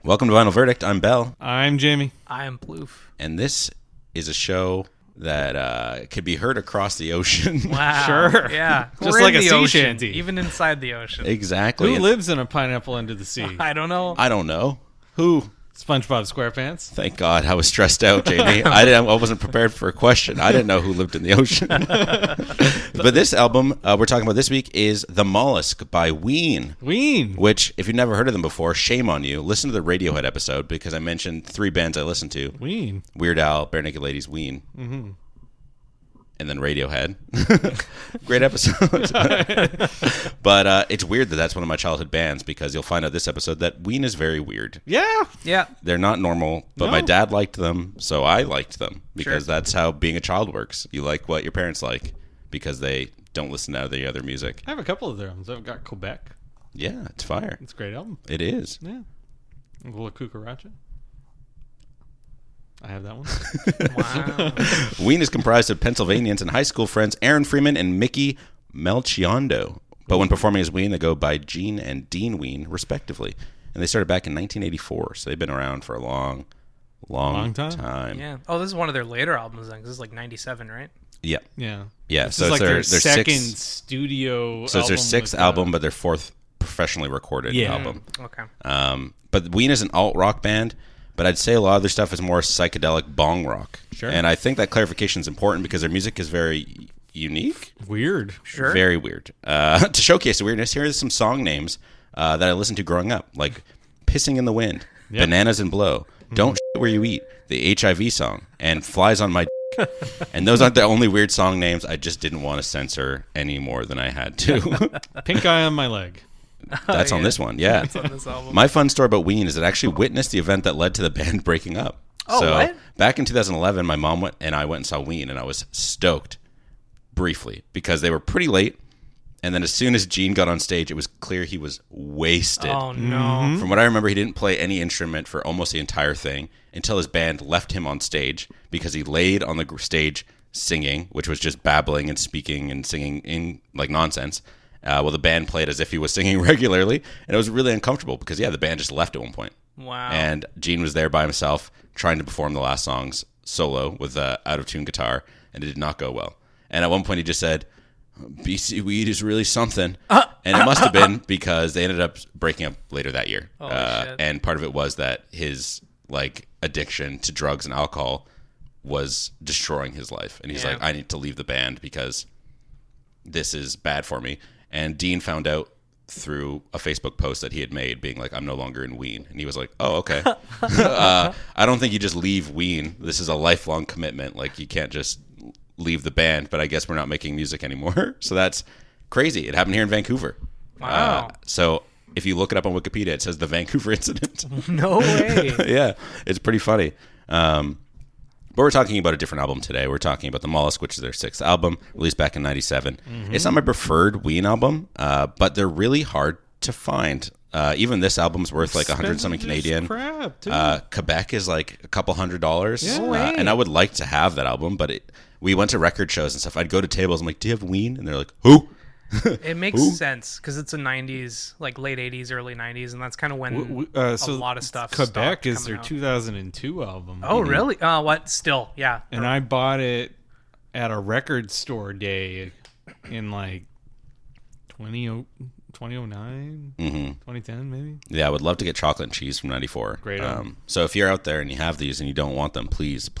Welcome to Final Verdict. I'm Bell. I'm Jamie. I'm Plouffe. And this is a show that could be heard across the ocean. Wow. Sure. Yeah. Just We're like in a the sea ocean, shanty. even inside the ocean. Exactly. Who lives in a pineapple under the sea? I don't know. I don't know. Who? SpongeBob Squarepants. Thank God. I was stressed out, Jamie. I wasn't prepared for a question. I didn't know who lived in the ocean. But this album we're talking about this week is The Mollusk by Ween. Ween. Which, if you've never heard of them before, shame on you. Listen to the Radiohead episode because I mentioned 3 bands I listened to. Ween. Weird Al, Bare Naked Ladies, Ween. Mm-hmm. And then Radiohead. Great episode. But it's weird that that's one of my childhood bands because you'll find out this episode that Ween is very weird. Yeah. Yeah. They're not normal, but my dad liked them, so I liked them because that's how being a child works. You like what your parents like because they don't listen to the other music. I have a couple of their albums. I've got Quebec. Yeah, it's fire. It's a great album. It is. Yeah. La Cucaracha. I have that one. Wow. Ween is comprised of Pennsylvanians and high school friends Aaron Freeman and Mickey Melchiondo. But when performing as Ween, they go by Gene and Dean Ween, respectively. And they started back in 1984, so they've been around for a long time. Yeah. Oh, this is one of their later albums then, 'cause this is like 97, right? Yeah. Yeah. Yeah, This so is it's like their sixth, second studio so it's their album 6th with, album, but their 4th professionally recorded Yeah. album. Okay. But Ween is an alt-rock band, but I'd say a lot of their stuff is more psychedelic bong rock. Sure. And I think that clarification is important because their music is very unique. Weird. Sure. Very weird. To showcase the weirdness, here are some song names that I listened to growing up, like Pissing in the Wind, Yep. Bananas and Blow, Don't Shit Where You Eat, the HIV song, and Flies on My D***. And those aren't the only weird song names. I just didn't want to censor any more than I had to. Pink Eye on My Leg. That's on this one, yeah. That's on this album. My fun story about Ween is it actually witnessed the event that led to the band breaking up. Oh, so what? Back in 2011, my mom and I went and saw Ween, and I was stoked briefly because they were pretty late. And then as soon as Gene got on stage, it was clear he was wasted. Oh, no. From what I remember, he didn't play any instrument for almost the entire thing until his band left him on stage because he laid on the stage singing, which was just babbling and speaking and singing in like nonsense. Well, the band played as if he was singing regularly, and it was really uncomfortable because, the band just left at one point. Wow. And Gene was there by himself trying to perform the last songs solo with an out-of-tune guitar, and it did not go well. And at one point he just said, BC Weed is really something. And it must have been because they ended up breaking up later that year. Shit. And part of it was that his addiction to drugs and alcohol was destroying his life. And he's like, I need to leave the band because this is bad for me. And Dean found out through a Facebook post that he had made being like, I'm no longer in Ween. And he was like, oh, okay. I don't think you just leave Ween. This is a lifelong commitment. Like, you can't just leave the band, but I guess we're not making music anymore. So that's crazy. It happened here in Vancouver. Wow. So if you look it up on Wikipedia, it says the Vancouver incident. No way. Yeah, it's pretty funny. But we're talking about a different album today. We're talking about The Mollusk, which is their 6th album, released back in 97. It's not my preferred Ween album, but they're really hard to find. Even this album's worth like 100-something Canadian. Crap, too. Quebec is like a couple $100. Yeah. No way. And I would like to have that album, but we went to record shows and stuff. I'd go to tables. I'm like, do you have Ween? And they're like, who? It makes sense because it's a 90s, like late 80s, early 90s, and that's kind of when a lot of stuff Quebec stopped is coming their out. 2002 album. Oh, really? What? Still, yeah. And I bought it at a record store day in like 2009, 2010 maybe. Yeah, I would love to get Chocolate and Cheese from 94. Great album. So if you're out there and you have these and you don't want them, please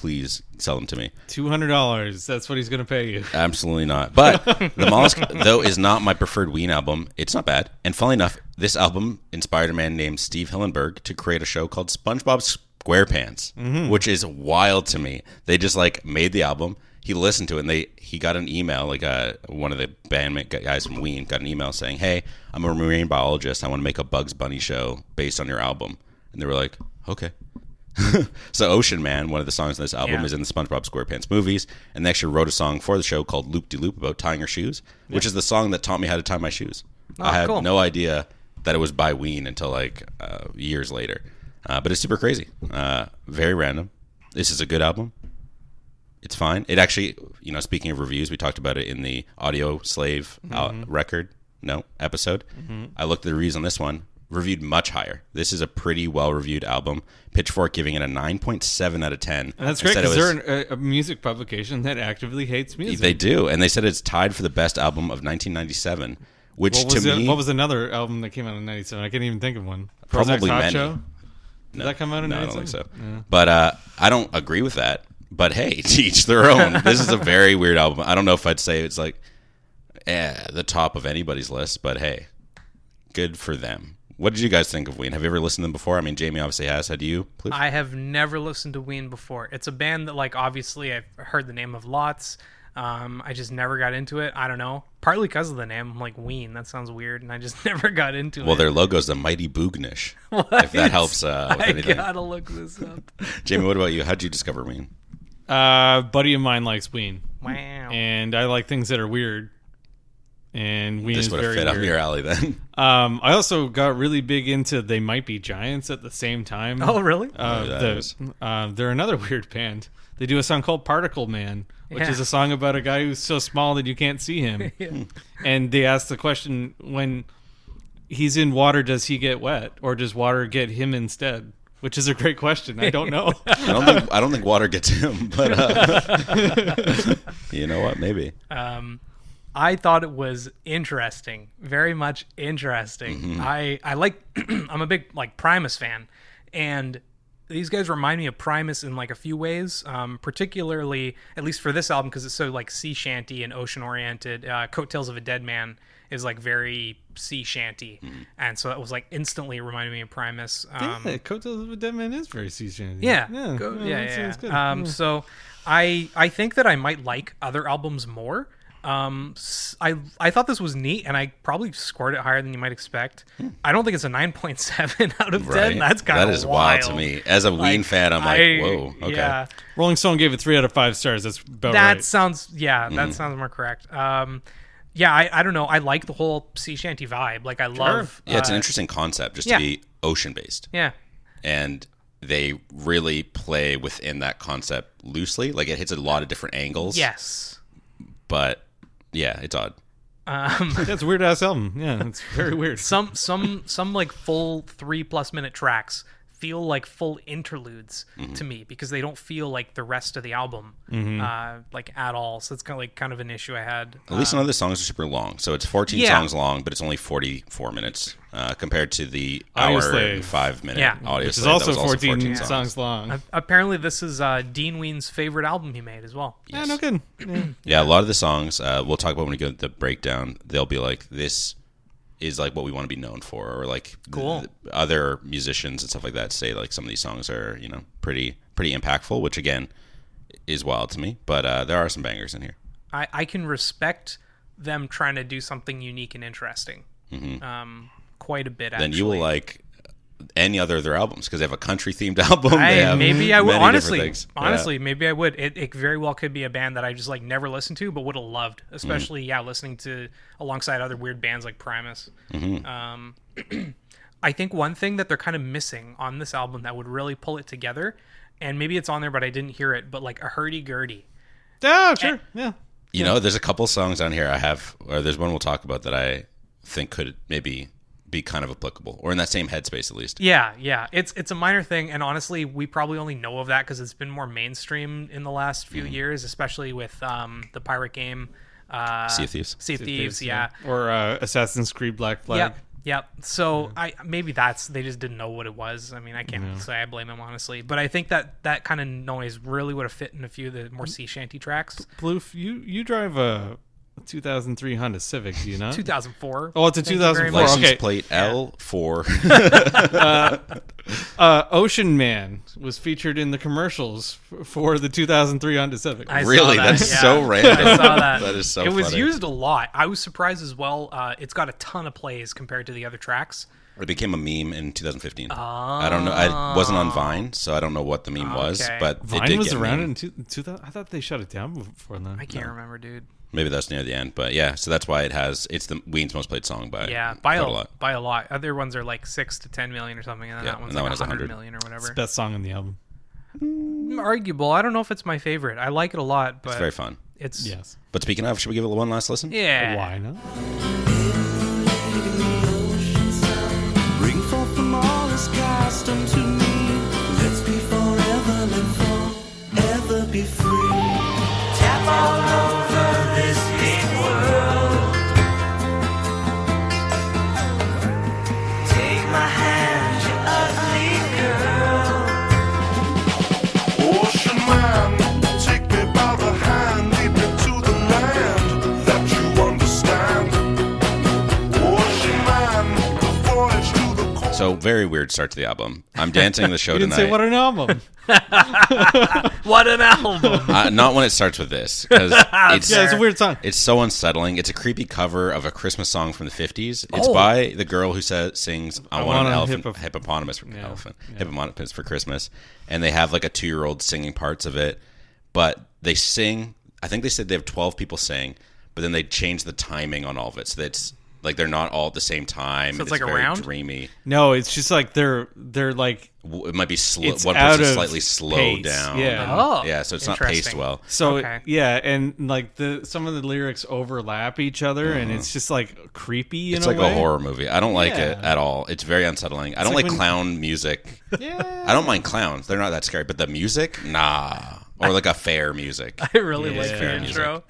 sell them to me. $200. That's what he's going to pay you. Absolutely not. But The Mollusk, though, is not my preferred Ween album. It's not bad. And funnily enough, this album inspired a man named Steve Hillenburg to create a show called Spongebob Squarepants, which is wild to me. They just made the album. He listened to it, and he got an email, one of the bandmate guys from Ween got an email saying, hey, I'm a marine biologist. I want to make a Bugs Bunny show based on your album. And they were like, okay. So Ocean Man, one of the songs on this album, is in the Spongebob Squarepants movies, and they actually wrote a song for the show called Loop De Loop about tying your shoes, which is the song that taught me how to tie my shoes. I had no idea that it was by Ween until years later. But it's super crazy. Very random. This is a good album. It's fine. It actually, speaking of reviews, we talked about it in the Audioslave episode. I looked at the reviews on this one. reviewed much higher. This is a pretty well-reviewed album. Pitchfork giving it a 9.7 out of 10. And that's great because they're a music publication that actively hates music. They do, and they said it's tied for the best album of 1997. Which what was another album that came out in 97? I can't even think of one. Probably many. Show? Did that come out in 97? I don't think so. Yeah. But I don't agree with that. But hey, to each their own. This is a very weird album. I don't know if I'd say it's like the top of anybody's list, but hey, good for them. What did you guys think of Ween? Have you ever listened to them before? I mean, Jamie obviously has. Had you? Plouffe? I have never listened to Ween before. It's a band that, like, obviously I've heard the name of lots. I just never got into it. I don't know. Partly because of the name. I'm like, Ween. That sounds weird. And I just never got into it. Well, their logo's the Mighty Boognish. If that helps with anything. I gotta look this up. Jamie, what about you? How'd you discover Ween? Buddy of mine likes Ween. Wow. And I like things that are weird. And Ween is very weird. This would have fit up your alley then. I also got really big into They Might Be Giants at the same time. Oh, really? They're another weird band. They do a song called Particle Man, which is a song about a guy who's so small that you can't see him. And they ask the question, when he's in water, does he get wet? Or does water get him instead? Which is a great question. I don't know. I don't think water gets him, but you know what? Maybe. I thought it was interesting, very much interesting. Mm-hmm. I like I'm a big like Primus fan, and these guys remind me of Primus in like a few ways, particularly at least for this album because it's so like sea shanty and ocean oriented. Coattails of a Dead Man is like very sea shanty, and so it was like instantly reminded me of Primus. Coattails of a Dead Man is very sea shanty. Yeah. So I think that I might like other albums more. I thought this was neat, and I probably scored it higher than you might expect. I don't think it's a 9.7 out of 10. That's kind of That is wild to me. As a Ween fan, I'm like, whoa, okay. Yeah. Rolling Stone gave it 3 out of 5 stars. That's about right. That sounds more correct. I don't know. I like the whole sea shanty vibe. Like, I love... Yeah, it's an interesting concept just to be ocean-based. Yeah. And they really play within that concept loosely. Like, it hits a lot of different angles. Yes. But... yeah, it's odd. That's a weird ass album. Yeah, it's very weird. Some like full 3+ minute tracks feel like full interludes to me because they don't feel like the rest of the album like at all. So it's kind of an issue I had. At least none of the songs are super long. So it's 14 songs long, but it's only 44 minutes compared to the hour and 5 minute Audioslave. Which is also 14 songs long. Apparently this is Dean Ween's favorite album he made as well. Yes. Yeah, no kidding. Yeah, a lot of the songs we'll talk about when we go to the breakdown. They'll be like, this is like what we want to be known for, or like cool. Other musicians and stuff like that say like some of these songs are, you know, pretty impactful, which again is wild to me, but there are some bangers in here. I can respect them trying to do something unique and interesting quite a bit, actually. Then you will like any other of their albums because they have a country themed album. Maybe I would honestly maybe I would. It very well could be a band that I just like never listened to but would have loved, especially listening to alongside other weird bands like Primus. I think one thing that they're kind of missing on this album that would really pull it together, and maybe it's on there but I didn't hear it, but like a hurdy-gurdy. Oh, sure. Yeah. You know, there's a couple songs on here there's one we'll talk about that I think could maybe be kind of applicable, or in that same headspace at least. Yeah. It's a minor thing, and honestly, we probably only know of that because it's been more mainstream in the last few years, especially with the pirate game, Sea of Thieves. Yeah. Or Assassin's Creed Black Flag. Yep. So maybe they just didn't know what it was. I mean, I can't say I blame them honestly, but I think that kind of noise really would have fit in a few of the more sea shanty tracks. Plouffe, you drive a 2003 Honda Civic, do you not? 2004. Oh, it's a 2004. License plate L4. Ocean Man was featured in the commercials for the 2003 Honda Civic. Really? That's so random. I saw that. That is so funny. It was used a lot. I was surprised as well. It's got a ton of plays compared to the other tracks. It became a meme in 2015. I don't know. I wasn't on Vine, so I don't know what the meme was. But Vine was around in 2000. I thought they shut it down before then. I can't remember, dude. Maybe that's near the end, but yeah. So that's why it's the Ween's most played song by a lot. Other ones are like 6 to 10 million or something, and then that one's like 100 million or whatever. It's the best song on the album. Arguable. I don't know if it's my favorite. I like it a lot, but it's very fun. Yes. But speaking of, should we give it one last listen? Yeah. Why not? Bring be free. Tap all over this big world. Take my hand, you ugly girl. Ocean man, take me by the hand, lead me to the land that you understand. Ocean man, the voyage to the coast. So very weird start to the album. I'm dancing the show You didn't tonight. say what an album. What an album! Not when it starts with this, because it's Yeah, it's a weird song. It's so unsettling. It's a creepy cover of a Christmas song from the 50s. It's Oh. by the girl who sings "I want an elephant, hippopotamus for Christmas," and they have like a 2-year-old singing parts of it. But they sing. I think they said they have 12 people sing, but then they change the timing on all of it, so that's like they're not all at the same time. So and it's like a very round? dreamy. No, it's just like they're like It might be slow. It's One out person of slayed slowed pace, down. yeah. Oh, Yeah, so it's not paced interesting. well. so. Okay. Yeah, and like some of the lyrics overlap each other, and it's just like creepy. It's in like a way. a horror movie. I don't like it Yeah. at all. It's very unsettling. I don't like like when- clown music. Yeah, I don't mind clowns. They're not that scary. But the music, nah. Or like a fair music. I really Yeah. like the Fair music. intro.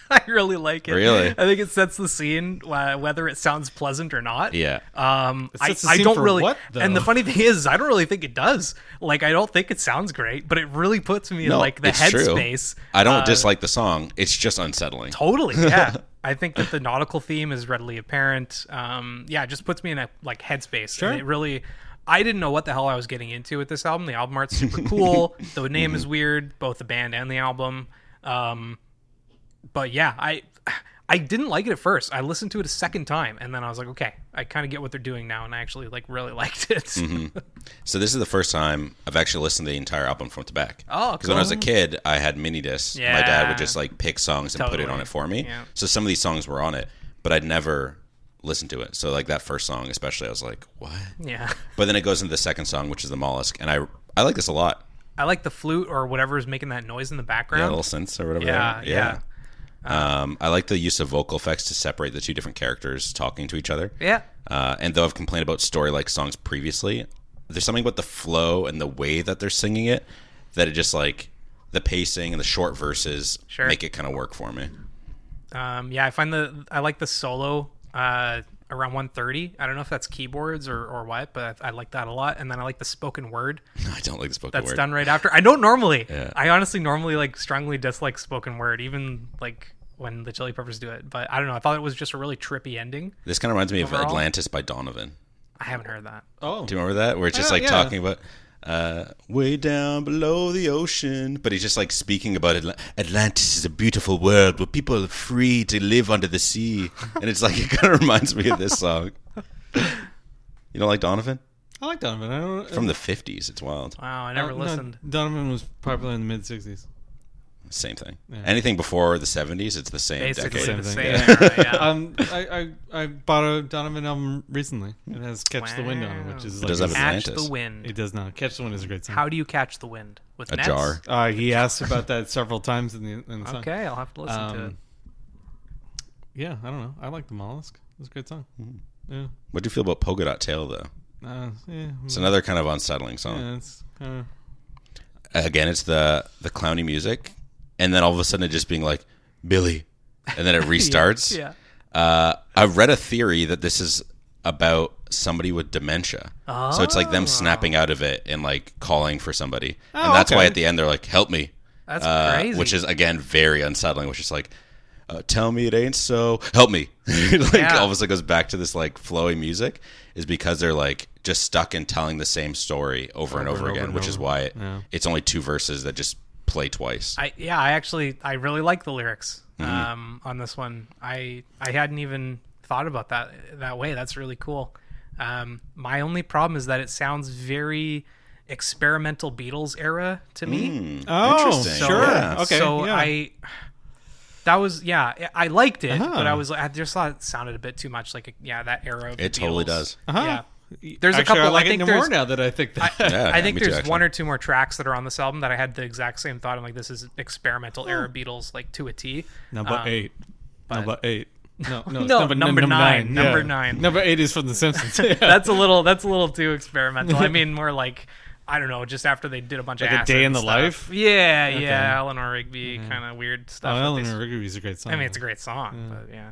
I really like it. Really? I think it sets the scene, whether it sounds pleasant or not. Yeah. I sets the I scene don't for really. what, though? And the funny thing is, I don't really think it does. Like, I don't think it sounds great, but it really puts me in No, like the it's true. headspace. I don't dislike the song. It's just unsettling. Totally, yeah. I think that the nautical theme is readily apparent. Yeah, it just puts me in a like headspace. Sure. And it really, I didn't know what the hell I was getting into with this album. The album art's super cool. The name is weird, both the band and the album. But yeah, I didn't like it at first. I listened to it a second time, and then I was like, okay, I kind of get what they're doing now, and I actually like really liked it. So this is the first time I've actually listened to the entire album front to back. Oh, Because when I was a cool. kid, I had mini discs. My dad Yeah. would just like pick songs and put it Totally. on it for me. Yeah. So some of these songs were on it, but I'd never listened to it. So like that first song especially, I was like, what? Yeah, But then it goes into the second song, which is the Mollusk, and I like this a lot. I like the flute or whatever is making that noise in the background. Yeah, little synths or whatever. Yeah, they are. I like the use of vocal effects to separate the two different characters talking to each other. Yeah. And though I've complained about story-like songs previously, there's something about the flow and the way that they're singing it that it just like the pacing and the short verses Sure. make it kind of work for me. Yeah, I like the solo around 1:30. I don't know if that's keyboards or what, but I like that a lot. And then I like the spoken word I don't like the spoken that's word. done right after. I don't normally. Yeah. I honestly normally like strongly dislike spoken word, even like when the Chili Peppers do it. But I don't know. I thought it was just a really trippy ending. This kind of reminds me of Overall? Atlantis by Donovan. I haven't heard that. Oh, Do you remember that? Where it's just like yeah. talking about way down below the ocean, but he's just like speaking about Atlantis is a beautiful world where people are free to live under the sea, and it's like it kind of reminds me of this song. You don't like Donovan? I like Donovan. I don't From the 50s. It's wild. Wow, I never no, listened. Donovan was popular in the mid '60s. Same thing. Yeah. Anything before the 70s, it's the same Basically decade. the Same same thing. era, yeah. I bought a Donovan album recently. It has "Catch the Wind" on it, which is It like does have Catch Atlantis. the wind. it does not. "Catch the Wind" is a great song. How do you catch the wind? With A nets? jar. He asked about that several times in the song. Okay, I'll have to listen to it. Yeah, I don't know. I like the Mollusk. It's a great song. Yeah. What do you feel about Polka Dot Tail, though? Yeah. It's another kind of unsettling song. Yeah, it's kind of. Again, it's the clowny music, and then all of a sudden it just being like, Billy, and then it restarts. Yeah. I've read a theory that this is about somebody with dementia. So it's like them snapping out of it and like calling for somebody. And that's why okay. at the end they're like, help me. That's crazy. Which is, again, very unsettling, which is like, tell me it ain't so, help me. Like Yeah. all of a sudden goes back to this like flowy music is because they're like just stuck in telling the same story over and over again, and which is over. why Yeah. it's only 2 verses that just play twice. I really like the lyrics on this one. I hadn't even thought about that way. That's really cool. My only problem is that it sounds very experimental Beatles era to me. Oh, Interesting. sure. Yeah. Okay. So yeah. I liked it, Uh-huh. but I just thought it sounded a bit too much like that era of It the totally Beatles. does. Uh-huh. Yeah. There's a Actually, couple. I like I think it more there's now that I think that. Yeah, I think me too, there's actually. one or two more tracks that are on this album that I had the exact same thought. I'm like, this is experimental era Beatles, like to a T. Number 8. Number 8. No, it's No, number nine. Number Yeah. nine. Number 8 is from The Simpsons. Yeah. That's a little too experimental. I mean, more like I don't know, just after they did a bunch Like of A acid Day in and the stuff. Life? Yeah, Okay. yeah, Eleanor Rigby kind of weird stuff. that they- Eleanor Rigby's a great song. I mean, it's a great song, but yeah.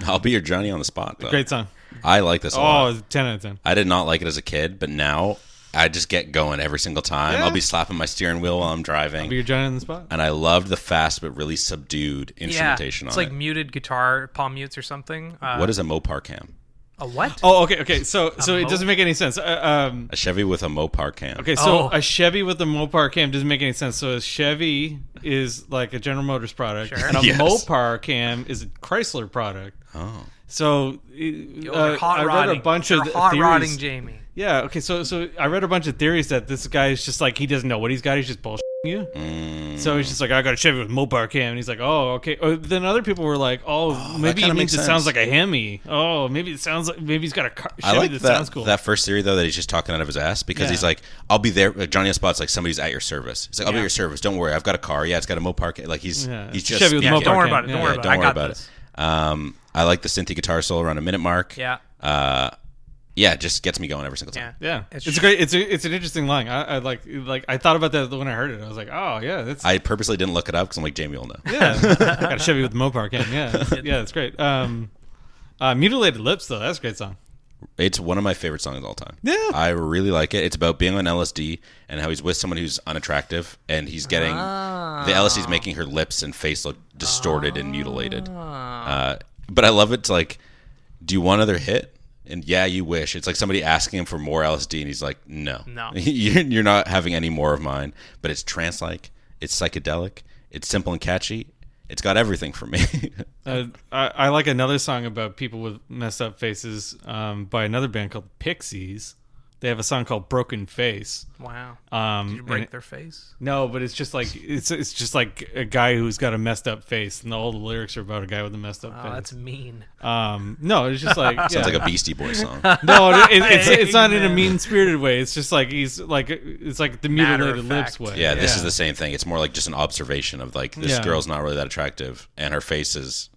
I'll be your Johnny on the spot, though. Great song. I like this a lot. Oh, 10 out of 10. I did not like it as a kid, but now I just get going every single time. Yeah. I'll be slapping my steering wheel while I'm driving. Be your Johnny on the spot. And I loved the fast but really subdued instrumentation It's on like it. muted guitar, palm mutes or something. What is a Mopar cam? A what? Oh, okay. So it doesn't make any sense. A Chevy with a Mopar cam. Okay, so Oh. a Chevy with a Mopar cam doesn't make any sense. So a Chevy is like a General Motors product, Sure. and a Yes. Mopar cam is a Chrysler product. Oh. So You're hot I read rodding. a bunch You're of hot theories. rodding Jamie. Yeah, okay, so I read a bunch of theories that this guy is just like, he doesn't know what he's got, he's just bullshitting you. So he's just like, I got a Chevy with Mopar cam, and he's like, oh, okay. Then other people were like, maybe kinda it means makes it sounds sense. like a Hemi. Oh, maybe it sounds like, maybe he's got a I Chevy like that, that, sounds cool. that first theory, though, that he's just talking out of his ass because Yeah. he's like, I'll be there. Like Johnny on the Spot's like, somebody's at your service. He's like, I'll be at your service. Don't worry. I've got a car. Yeah, it's got a Mopar cam. Like, he's just... Chevy with Yeah, Mopar don't worry cam. about it. Don't Yeah. worry Yeah, about it. don't I worry got about this. it. I like the synthy guitar solo around a minute mark. Yeah. Yeah, it just gets me going every single time. Yeah. Yeah, it's great. It's an interesting line. I like I thought about that when I heard it. I was like, oh yeah, that's I purposely didn't look it up because I'm like, Jamie will know. yeah. Got a Chevy with the Mopar cam. Yeah, that's great. Mutilated Lips though, that's a great song. It's one of my favorite songs of all time. Yeah. I really like it. It's about being on LSD and how he's with someone who's unattractive and he's getting the LSD's making her lips and face look distorted and mutilated. But I love it. It's like, do you want another hit? And yeah, you wish. It's like somebody asking him for more LSD, and he's like, "No, No. you're not having any more of mine." But it's trance-like, it's psychedelic, it's simple and catchy. It's got everything for me. I like another song about people with messed up faces by another band called Pixies. They have a song called Broken Face. Wow. Did Did you break their face? No, but it's just like it's just like a guy who's got a messed up face, and all the lyrics are about a guy with a messed up Oh, face. that's mean. No, it's just like Sounds like a Beastie Boys song. no, it's not in a mean spirited way. It's just like it's like the mutilated lips fact. way. Yeah, this is the same thing. It's more like just an observation of like this Yeah. girl's not really that attractive, and her face is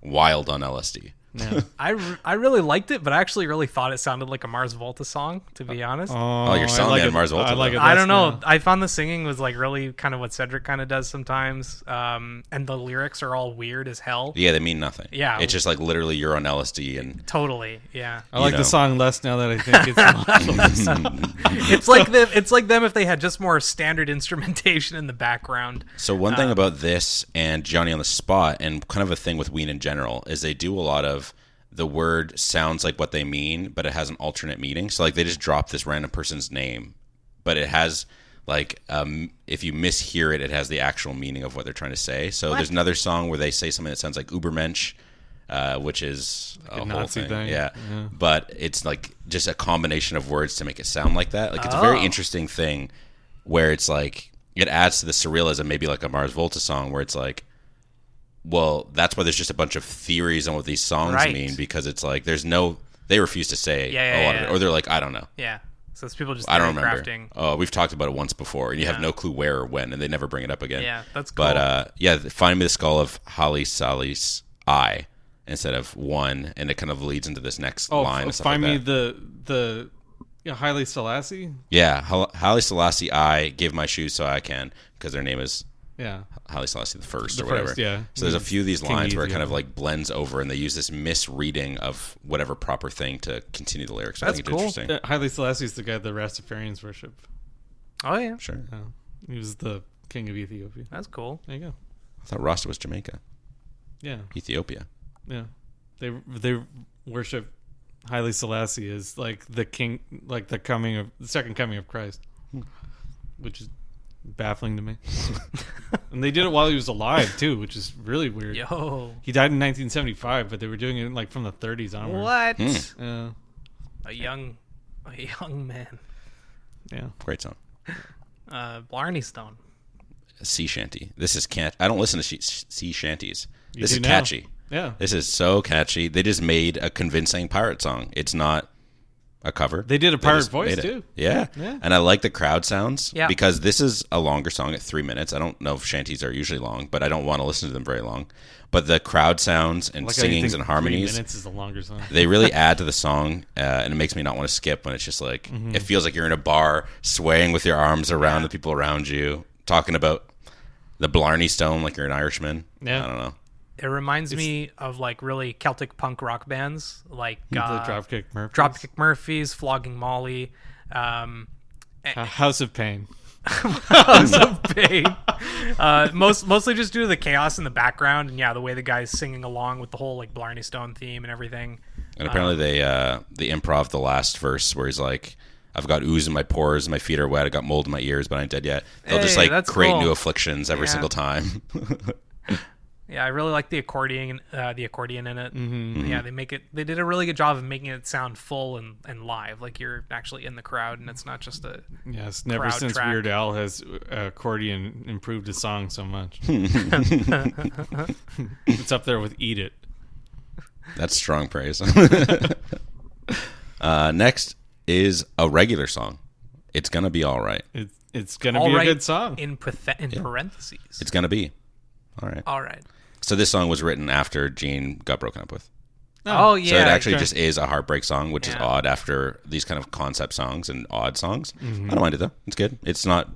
wild on LSD. Yeah. I really liked it, but I actually really thought it sounded like a Mars Volta song, to be honest. Oh, you're selling me on Mars Volta, I like though. it. I don't know. less now. I found the singing was like really kind of what Cedric kind of does sometimes, and the lyrics are all weird as hell. Yeah, they mean nothing. Yeah. It's just like literally you're on LSD and Totally, yeah. I like know. the song less now that I think it's. It's like them if they had just more standard instrumentation in the background. So one thing about this and Johnny on the Spot, and kind of a thing with Ween in general, is they do a lot of the word sounds like what they mean, but it has an alternate meaning. So like they just drop this random person's name, but it has like if you mishear it, it has the actual meaning of what they're trying to say. So there's another song where they say something that sounds like Ubermensch, which is a whole Nazi thing. Yeah. But it's like just a combination of words to make it sound like that. Like it's a very interesting thing where it's like it adds to the surrealism, maybe like a Mars Volta song where it's like, well, that's why there's just a bunch of theories on what these songs Right. mean, because it's like they refuse to say Yeah, a lot of yeah. it, or they're like, I don't know. Yeah. So it's people just I don't remember. crafting. Oh, we've talked about it once before, and you have Yeah. no clue where or when, and they never bring it up again. Yeah, that's cool. But yeah, find me the skull of Haile Sali's eye instead of one, and it kind of leads into this next line. And stuff find like me that. the Haile Selassie. Yeah, Haile Selassie I gave my shoes so I can, because their name is Yeah. Haile Selassie the first The or whatever. first, yeah. So there's a few of these King lines where it kind of Ethiopia. like blends over, and they use this misreading of whatever proper thing to continue the lyrics. I That's think cool. it's interesting. Haile Selassie is the guy the Rastafarians worship. Oh yeah, Sure. He was the king of Ethiopia. that's cool. There you go. I thought Rasta was Jamaica, Yeah. Ethiopia. Yeah. They worship Haile Selassie as like the king, like the second coming of Christ, which is baffling to me. And they did it while he was alive too, which is really weird. Yo, He died in 1975, but they were doing it like from the 30s onward. what? Yeah. A young man. Yeah. Great song. Blarney Stone. Sea shanty. This is I don't listen to sea shanties. This do is now. catchy. Yeah. This is so catchy. They just made a convincing pirate song. It's not a cover. They did a pirate just voice made it. too. Yeah. Yeah. And I like the crowd sounds Yeah. because this is a longer song at 3 minutes. I don't know if shanties are usually long, but I don't want to listen to them very long. But the crowd sounds and Like how you singings think and harmonies, 3 minutes is a longer song. they really add to the song, and it makes me not want to skip when it's just like, it feels like you're in a bar swaying with your arms around the people around you, talking about the Blarney Stone like you're an Irishman. Yeah. I don't know. It reminds me of like really Celtic punk rock bands like The Dropkick Murphys. Dropkick Murphys, Flogging Molly, House of Pain. House of Pain. Mostly just due to the chaos in the background and the way the guy's singing along with the whole like Blarney Stone theme and everything. And apparently they improv the last verse where he's like, I've got ooze in my pores, my feet are wet, I got mold in my ears, but I ain't dead yet. They'll just Hey, like that's create cool. new afflictions every Yeah. single time. Yeah, I really like the accordion in it. Mm-hmm. Yeah, they did a really good job of making it sound full and live, like you're actually in the crowd and it's not just a Yes, never crowd since track. Weird Al has accordion improved his song so much. It's up there with Eat It. That's strong praise. Next is a regular song. It's gonna be all right. It's gonna all be right a good song. in parentheses. It's gonna be all right. All right. So this song was written after Gene got broken up with. Oh yeah. So it actually okay. just is a heartbreak song, which is Yeah. odd after these kind of concept songs and odd songs. Mm-hmm. I don't mind it though. It's good. It's not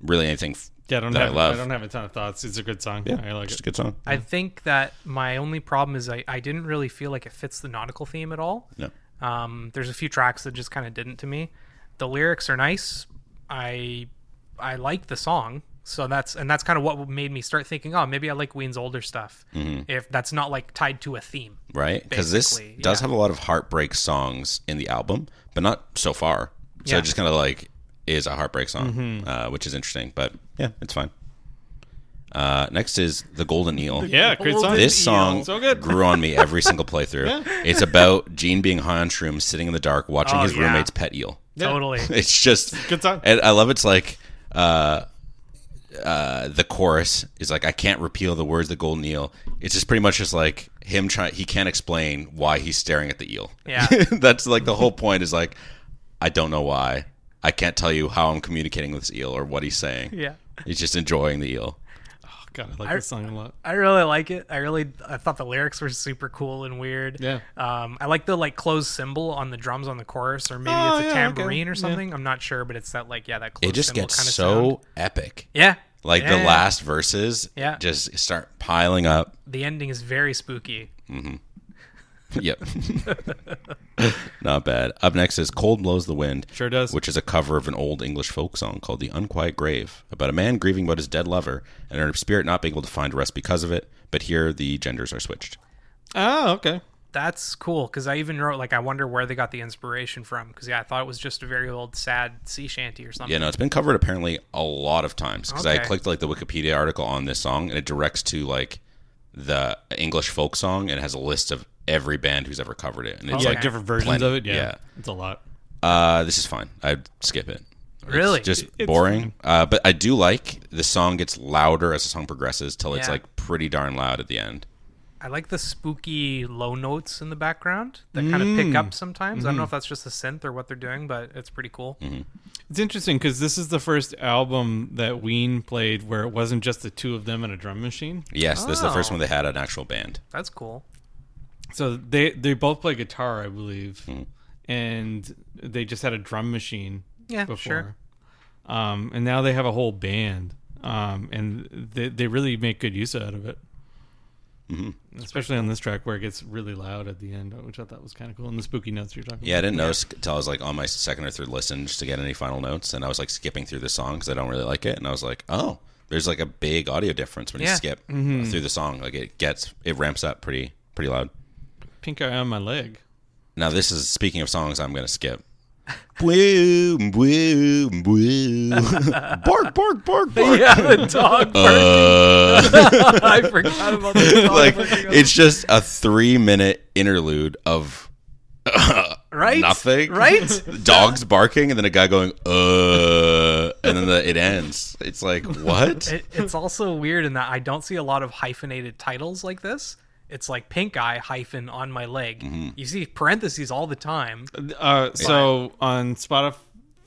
really anything Yeah, I don't that have I love. I don't have a ton of thoughts. It's a good song. Yeah, I like just a it. good song. I think that my only problem is I didn't really feel like it fits the nautical theme at all. No. There's a few tracks that just kind of didn't to me. The lyrics are nice. I like the song, so that's kind of what made me start thinking, oh, maybe I like Ween's older stuff. If that's not like tied to a theme, Right? Because this basically, does yeah. have a lot of heartbreak songs in the album, but not so far. So Yeah. it just kind of like is a heartbreak song, which is interesting. But yeah, it's fine. Next is The Golden Eel. Yeah, great song. Golden This song So good. grew on me every single playthrough. It's about Gene being high on shrooms, sitting in the dark, watching Oh, his yeah. roommate's pet eel. totally. It's just Good song. And I love it's like the chorus is like, I can't repeal the words the golden eel. It's just pretty much just like him trying. He can't explain why he's staring at the eel. Yeah. That's like the whole point is like, I don't know why. I can't tell you how I'm communicating with this eel or what he's saying. Yeah. He's just enjoying the eel. Oh, God, I like this song a lot. I really like it. I thought the lyrics were super cool and weird. Yeah. I like the like closed symbol on the drums on the chorus, or maybe Oh, it's a yeah, tambourine okay. or something. I'm not sure, but it's that like that closed It just symbol gets kind of so sound. epic. Yeah. Like Yeah. the last verses Yeah. just start piling up. The ending is very spooky. Yep. Not bad. Up next is Cold Blows the Wind. Sure does. Which is a cover of an old English folk song called The Unquiet Grave, about a man grieving about his dead lover and her spirit not being able to find rest because of it. But here the genders are switched. Oh, okay. That's cool, because I even wrote like I wonder where they got the inspiration from, because I thought it was just a very old sad sea shanty or something. Yeah, no, it's been covered apparently a lot of times because I Okay. clicked like the Wikipedia article on this song and it directs to like the English folk song and it has a list of every band who's ever covered it. And it's Yeah, like different versions plenty. of it. Yeah. Yeah. It's a lot. This is fine. I'd skip it. Really? It's just It's boring. But I do like the song gets louder as the song progresses till it's Yeah. like pretty darn loud at the end. I like the spooky low notes in the background that kind of pick up sometimes. I don't know if that's just a synth or what they're doing, but it's pretty cool. It's interesting because this is the first album that Ween played where it wasn't just the two of them and a drum machine. Yes, this is the first Oh. one they had an actual band. That's cool. So they both play guitar, I believe, and they just had a drum machine Yeah, before. sure. And now they have a whole band, and they really make good use out of it. Especially on this track where it gets really loud at the end, which I thought was kind of cool. And the spooky notes you're talking Yeah, I about. didn't notice until I was like on my second or third listen just to get any final notes, and I was like skipping through the song because I don't really like it, and I was like, oh, there's like a big audio difference when you Yeah. skip through the song. Like it ramps up pretty loud. Pink Eye on My Leg. Now this is speaking of songs I'm gonna skip. Bwoo, bwoo, bwoo. Bark, bark, bark, bark. Yeah, the dog I forgot about the dog Like barking. it's just a 3-minute interlude of Right? nothing. Right? Dogs barking and then a guy going and then it ends. It's like what? It's also weird in that I don't see a lot of hyphenated titles like this. it's like pink eye hyphen on my leg. You see parentheses all the time. So on Spotify,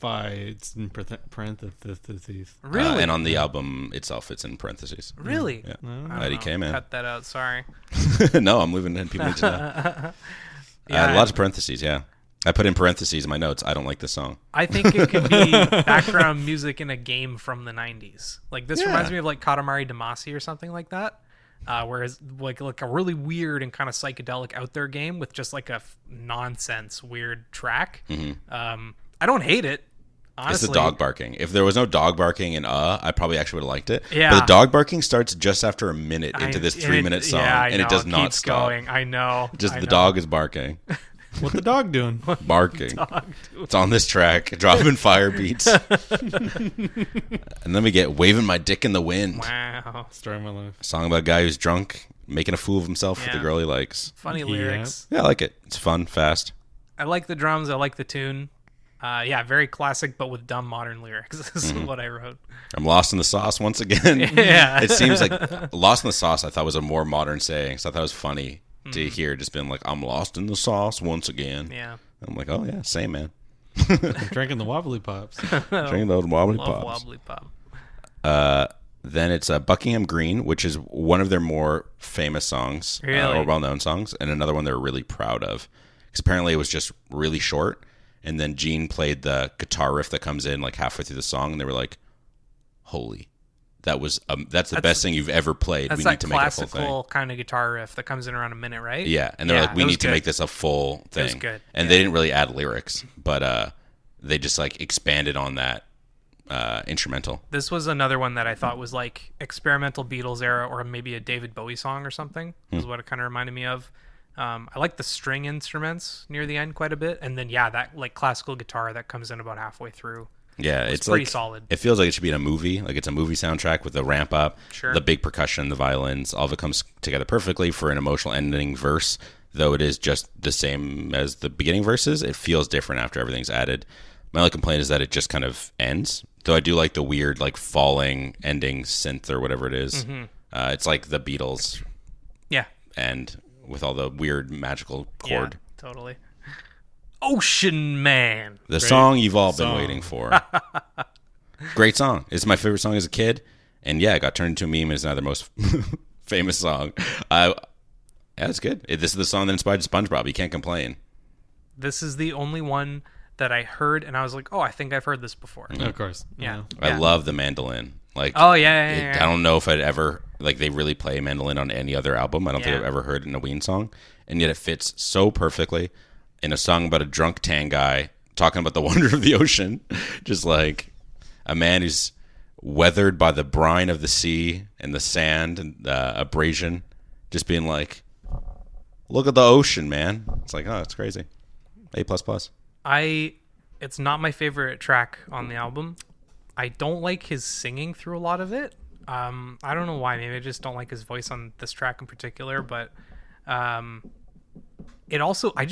it's in parentheses. Really? And on the album itself, it's in parentheses. Really? Yeah. I don't IDK, know. man. Cut that out. Sorry. No, I'm leaving it. People need to know. Yeah, lots of parentheses, yeah. I put in parentheses in my notes. I don't like this song. I think it could be background music in a game from the 90s. Like this reminds me of like Katamari Damacy or something like that. Whereas like a really weird and kind of psychedelic out there game with just like a nonsense weird track. I don't hate it. Honestly. It's the dog barking. If there was no dog barking in I probably actually would have liked it. Yeah. But the dog barking starts just after a minute into this 3-minute song, I and know, it does not keeps stop. going. I know. Just I the know. dog is barking. What the dog doing? Barking. It's on this track, dropping fire beats. And then we get Waving My Dick in the Wind. Wow. Story of my life. A song about a guy who's drunk, making a fool of himself with Yeah. the girl he likes. Funny lyrics. Yeah, I like it. It's fun, fast. I like the drums. I like the tune. Yeah, very classic, but with dumb modern lyrics. This is what I wrote. I'm lost in the sauce once again. Yeah. It seems like lost in the sauce I thought was a more modern saying, so I thought it was funny to hear just being like, I'm lost in the sauce once again. Yeah. I'm like, oh yeah, same man. I'm drinking the wobbly pops. Drinking those wobbly Love pops. Wobbly Pop. Then it's Buckingham Green, which is one of their more famous songs, Really? or well-known songs, and another one they're really proud of. Because apparently it was just really short, and then Gene played the guitar riff that comes in like halfway through the song, and they were like, holy, that's the best thing you've ever played. That's We that need to make it a full thing. classical kind of guitar riff that comes in around a minute, right? Yeah, and they're Yeah, like, we it was need to good. make this a full thing. was good. And they didn't really add lyrics, but they just like expanded on that instrumental. This was another one that I thought was like experimental Beatles era or maybe a David Bowie song or something, is what it kind of reminded me of. I like the string instruments near the end quite a bit. And then, yeah, that like classical guitar that comes in about halfway through. Yeah, it's pretty like, solid. It feels like it should be in a movie. Like it's a movie soundtrack with the ramp up, Sure. the big percussion, the violins. All of it comes together perfectly for an emotional ending verse. Though it is just the same as the beginning verses, it feels different after everything's added. My only complaint is that it just kind of ends. Though I do like the weird like falling ending synth or whatever it is. It's like the Beatles Yeah. and with all the weird magical chord. Yeah, totally. Ocean Man. The song you've all been song. waiting for. Great song. It's my favorite song as a kid. And yeah, it got turned into a meme and it's now their most famous song. Yeah, it's good. This is the song that inspired SpongeBob. You can't complain. This is the only one that I heard and I was like, oh, I think I've heard this before. Of course. Yeah. I love the mandolin. Like, Oh, yeah. I don't know if I'd ever, like, they really play mandolin on any other album. I don't think Yeah. I've ever heard it in a Ween song. And yet it fits so perfectly in a song about a drunk tan guy talking about the wonder of the ocean. Just like a man who's weathered by the brine of the sea and the sand and abrasion. Just being like, look at the ocean, man. It's like, oh, that's crazy. A++. It's not my favorite track on the album. I don't like his singing through a lot of it. I don't know why. Maybe I just don't like his voice on this track in particular. But it also, I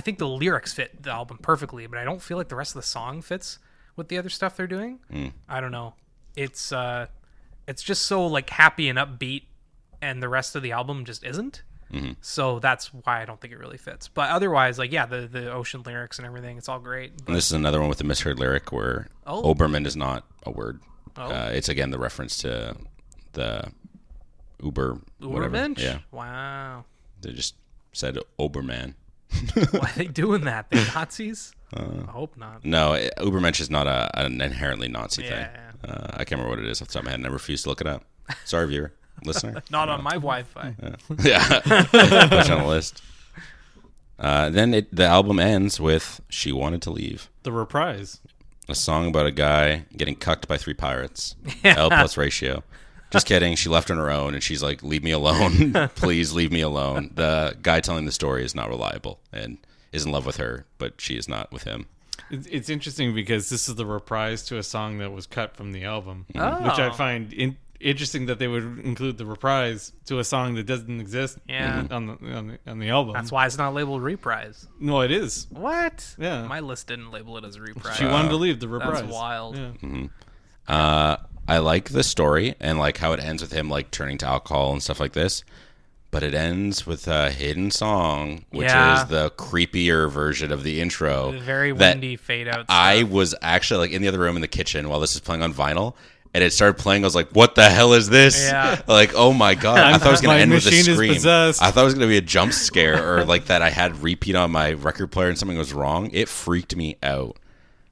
think the lyrics fit the album perfectly. But I don't feel like the rest of the song fits with the other stuff they're doing. I don't know. It's just so like happy and upbeat, and the rest of the album just isn't. So that's why I don't think it really fits. But otherwise, like, yeah, the ocean lyrics and everything, it's all great. But And this is another one with the misheard lyric where Oh. Oberman is not a word. Oh. It's again the reference to the Uber whatever. Ubermensch? Yeah, Wow. they just said Oberman. Why are they doing that? They Nazis? I hope not. No, Ubermensch is not an inherently Nazi thing. Yeah. I can't remember what it is off the top of my head. And I refuse to look it up. Sorry, viewer, listener. Not on my Wi-Fi. Yeah, push on the list. Then the album ends with "She Wanted to Leave," The reprise. a song about a guy getting cucked by 3 pirates. L plus ratio. Just kidding. She left on her own, and she's like, "Leave me alone, please, leave me alone." The guy telling the story is not reliable and is in love with her, but she is not with him. It's interesting because this is the reprise to a song that was cut from the album, Oh. which I find interesting that they would include the reprise to a song that doesn't exist Yeah. on the album. That's why it's not labeled reprise. No, it is. What? Yeah. My list didn't label it as reprise. She wanted to leave the reprise. That's wild. Yeah. I like the story and like how it ends with him like turning to alcohol and stuff like this. but it ends with a hidden song, which Yeah. is the creepier version of the intro. The very that windy fade out. I stuff. was actually like in the other room in the kitchen while this is playing on vinyl, and it started playing. I was like, "What the hell is this?" Yeah. Like, oh my god! I thought it was going My to end with a machine is scream. possessed. I thought it was going to be a jump scare, or like that I had repeat on my record player and something was wrong. It freaked me out.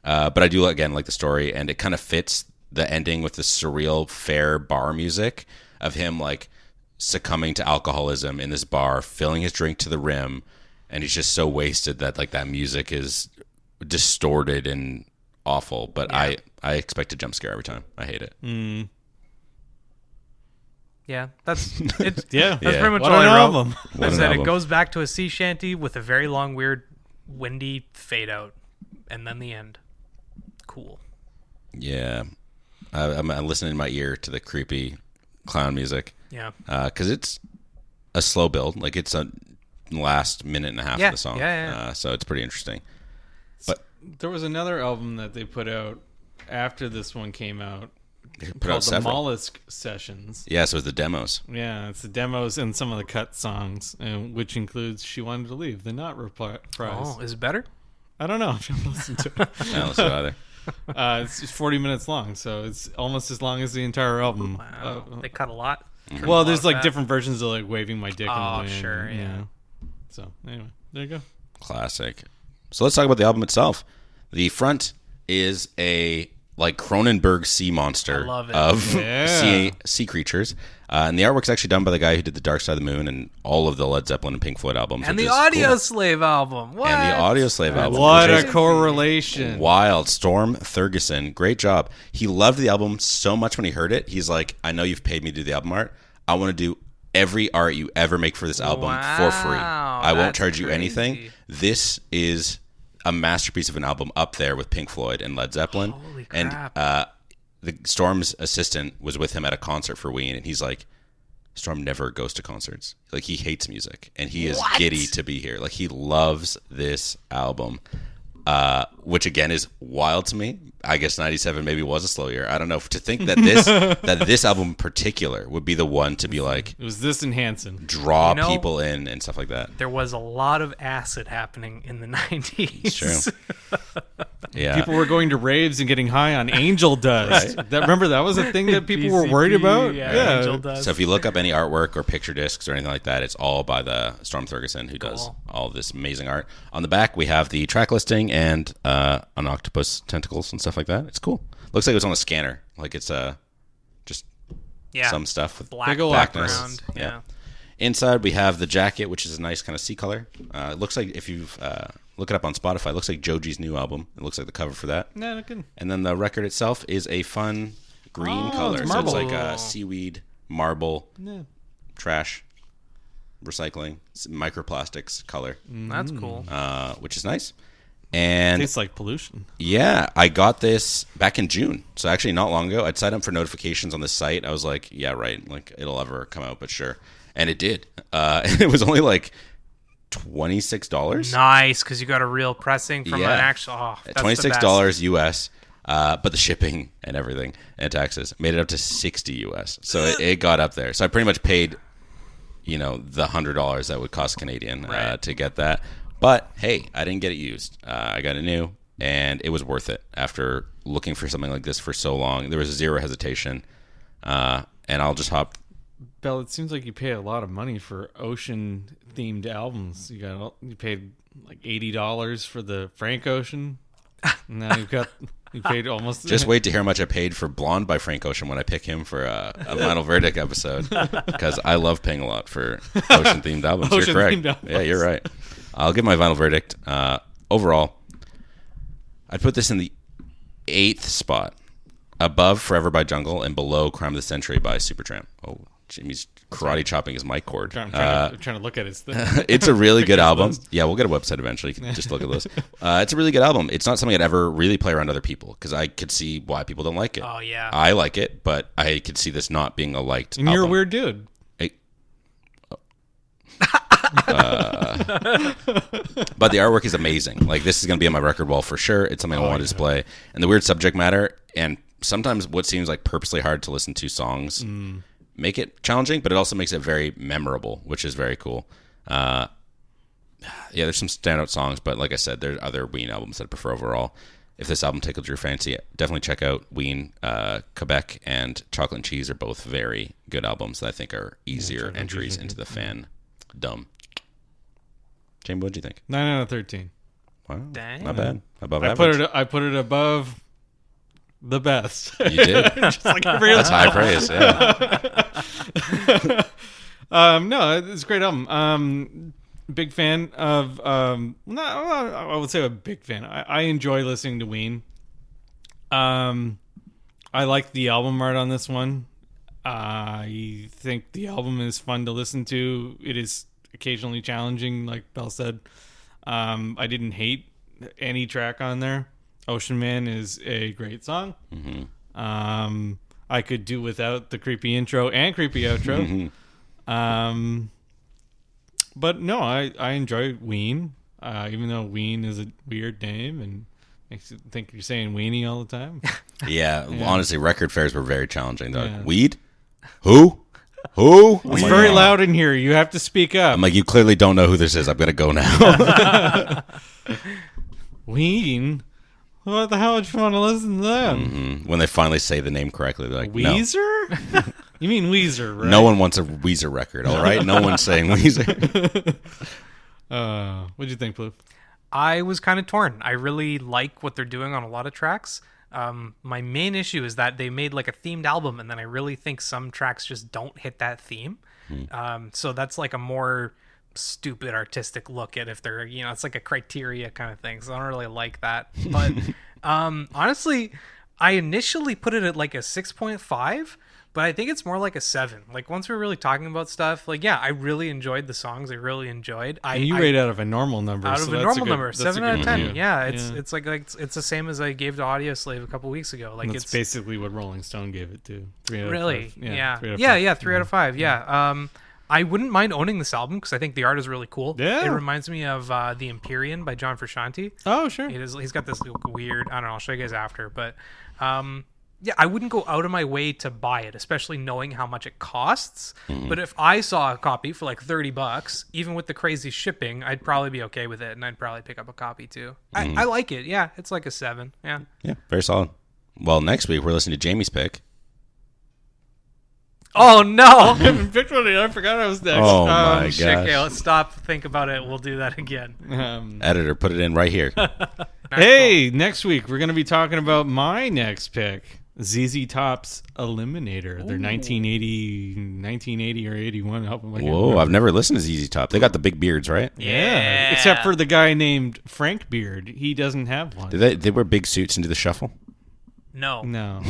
But I do again like the story, and it kind of fits the ending with the surreal, fair bar music of him like succumbing to alcoholism in this bar, filling his drink to the rim, and he's just so wasted that like that music is distorted and awful. But I expect a jump scare every time. I hate it. Yeah, that's it's, Yeah. That's Yeah. pretty much What all an I wrote. album. I What an said album. it goes back to a sea shanty with a very long, weird, windy fade out, and then the end. Cool. Yeah, I'm listening in my ear to the creepy clown music. Yeah. Because it's a slow build, like it's a last minute and a half Yeah, of the song. yeah. So it's pretty interesting. There was another album that they put out after this one came out They put called out the several. Mollusk Sessions. Yeah, so it's the demos. Yeah, it's the demos and some of the cut songs, which includes "She Wanted to Leave," the not reprise. Oh, is it better? I don't know. I haven't listened to it. I don't listen to either. It's just 40 minutes long, so it's almost as long as the entire album. Wow. They cut a lot. Mm-hmm. Well, there's like different versions of like "Waving My Dick in the Oh, Wind." sure, you yeah. know. So anyway, there you go. Classic. So let's talk about the album itself. The front is a like Cronenberg sea monster I love it. of Yeah. sea creatures. And the artwork's actually done by the guy who did the Dark Side of the Moon and all of the Led Zeppelin and Pink Floyd albums. And which the is cool. Audioslave album. What? And the Audioslave album. What which a is correlation! wild. Storm Thorgerson. Great job. He loved the album so much when he heard it. He's like, I know you've paid me to do the album art. I want to do every art you ever make for this album for free. Wow, I won't that's charge you anything. crazy. This is a masterpiece of an album up there with Pink Floyd and Led Zeppelin. Holy and crap. the Storm's assistant was with him at a concert for Ween, and he's like, Storm never goes to concerts. Like, he hates music, and he is giddy to be here. Like, he loves this album, which again is wild to me. I guess 97 maybe was a slow year. I don't know. To think that this album in particular would be the one to be like It was this and Hanson. draw You know- people in and stuff like that. There was a lot of acid happening in the 90s. It's true. Yeah. People were going to raves and getting high on angel dust. Remember that was a thing that people were worried PCP, about. Yeah, Angel Dust. So if you look up any artwork or picture discs or anything like that, it's all by the Storm Thorgerson who does Cool. all this amazing art. On the back, we have the track listing and an octopus tentacles and stuff like that. It's cool. Looks like it was on a scanner. Like it's just yeah. some stuff with black Big ol' background. octopus. Yeah. Yeah. Inside, we have the jacket, which is a nice kind of sea color. It looks like if you've look it up on Spotify, it looks like Joji's new album. It looks like the cover for that. No, not good. And then the record itself is a fun green color. it's So it's marble. like seaweed, marble, Yeah. trash, recycling, microplastics color, That's cool. which is nice. And Tastes like pollution. yeah, I got this back in June. So actually not long ago. I'd signed up for notifications on the site. I was like, yeah, right. Like it'll ever come out, but sure. And it did. And it was only like $26. Nice, because you got a real pressing from Yeah. an actual. Oh, that's $26 US. But the shipping and everything and taxes made it up to $60 US. So it got up there. So I pretty much paid, the $100 that would cost Canadian Right. to get that. But hey, I didn't get it used. I got it new, and it was worth it after looking for something like this for so long. There was zero hesitation, and I'll just hop. Bell, it seems like you pay a lot of money for ocean themed albums. You paid like $80 for the Frank Ocean. Now you paid almost Just wait to hear how much I paid for Blonde by Frank Ocean when I pick him for a Final Verdict episode, because I love paying a lot for ocean themed albums. You're correct. Ocean-themed albums. Yeah, you're right. I'll give my Final Verdict. Overall, I'd put this in the 8th spot, above Forever by Jungle and below Crime of the Century by Supertramp. Oh, Jimmy's karate chopping his mic cord. I'm trying to look at his thing. It's a really good album. list. Yeah, we'll get a website eventually. You can just look at this. It's a really good album. It's not something I'd ever really play around other people, because I could see why people don't like it. Oh, yeah. I like it, but I could see this not being a liked And album. you're a weird dude. But the artwork is amazing. Like, this is going to be on my record wall for sure. It's something I want to display. And the weird subject matter, and sometimes what seems like purposely hard to listen to songs make it challenging, but it also makes it very memorable, which is very cool. Yeah, there's some standout songs, but like I said, there's other Ween albums that I prefer overall. If this album tickled your fancy, definitely check out Ween. Quebec and Chocolate and Cheese are both very good albums that I think are easier entries into the fandom. Jamie, what do you think? 9 out of 13. Wow, Dang. not bad. Above average. I put it above the best. You did. Just like every other That's high praise. Yeah. No, it's a great album. Big fan of. I would say a big fan. I enjoy listening to Ween. I like the album art on this one. I think the album is fun to listen to. It is occasionally challenging, like Bell said. I didn't hate any track on there. Ocean Man is a great song. Mm-hmm. I could do without the creepy intro and creepy outro. But no, I enjoy Ween, even though Ween is a weird name and makes you think you're saying weenie all the time. Yeah, honestly, record fairs were very challenging. They're like, weed? Who? It's very loud in here. You have to speak up. I'm like, you clearly don't know who this is. I'm going to go now. Ween? What the hell would you want to listen to them? Mm-hmm. When they finally say the name correctly, they're like, Weezer? No. You mean Weezer, right? No one wants a Weezer record, all right? No one's saying Weezer. What'd you think, Plouffe? I was kind of torn. I really like what they're doing on a lot of tracks. My main issue is that they made like a themed album, and then I really think some tracks just don't hit that theme. So that's like a more stupid artistic look at if they're, it's like a criteria kind of thing. So I don't really like that. But honestly, I initially put it at like a 6.5. But I think it's more like a 7. Like, once we're really talking about stuff, like, yeah, I really enjoyed the songs. I really enjoyed. And you rate out of a normal number. Out of a normal number, 7 out of 10. review. Yeah, it's like it's the same as I gave to Audioslave a couple weeks ago. Like, That's it's basically what Rolling Stone gave it to. 3 out of really, 5. yeah, 3 out of 5. yeah, 3 out of 5. Yeah. I wouldn't mind owning this album because I think the art is really cool. Yeah. It reminds me of The Empyrean by John Frusciante. Oh, sure. He's got this weird. I don't know. I'll show you guys after, but. Yeah, I wouldn't go out of my way to buy it, especially knowing how much it costs. But if I saw a copy for like $30, even with the crazy shipping, I'd probably be okay with it, and I'd probably pick up a copy too. I like it. Yeah, it's like a 7. Yeah. Yeah, very solid. Well, next week we're listening to Jamie's pick. Oh no! I haven't picked one yet. I forgot I was next. Oh my Shit, gosh. okay, let's stop. Think about it. We'll do that again. Editor, put it in right here. Hey, next week we're going to be talking about my next pick. ZZ Top's Eliminator, their 1980 or 81 album. I can't Whoa, remember. I've never listened to ZZ Top. They got the big beards, right? Yeah. Except for the guy named Frank Beard. He doesn't have one. Did they wear big suits and do the shuffle? No.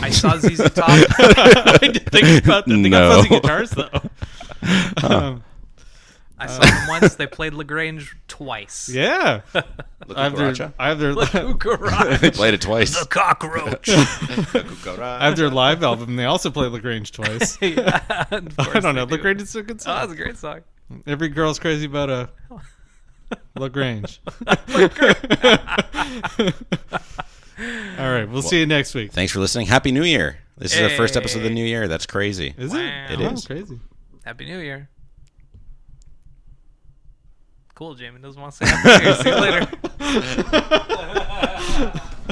I saw ZZ Top. I did think about that. They got No. fuzzy guitars, though. I saw them once. They played LaGrange twice. Yeah. Look I have their Garage. They played it twice. The cockroach. I have their live album. They also play LaGrange twice. I I don't know. LaGrange is a good Oh, song. that's a great song. Every girl's crazy about a LaGrange. All right. We'll see you next week. Thanks for listening. Happy New Year. This is our first episode of the new year. That's crazy. Is it? Wow. It Oh, is. crazy. Happy New Year. Cool, Jamie doesn't want to say Happy New Year. See you later.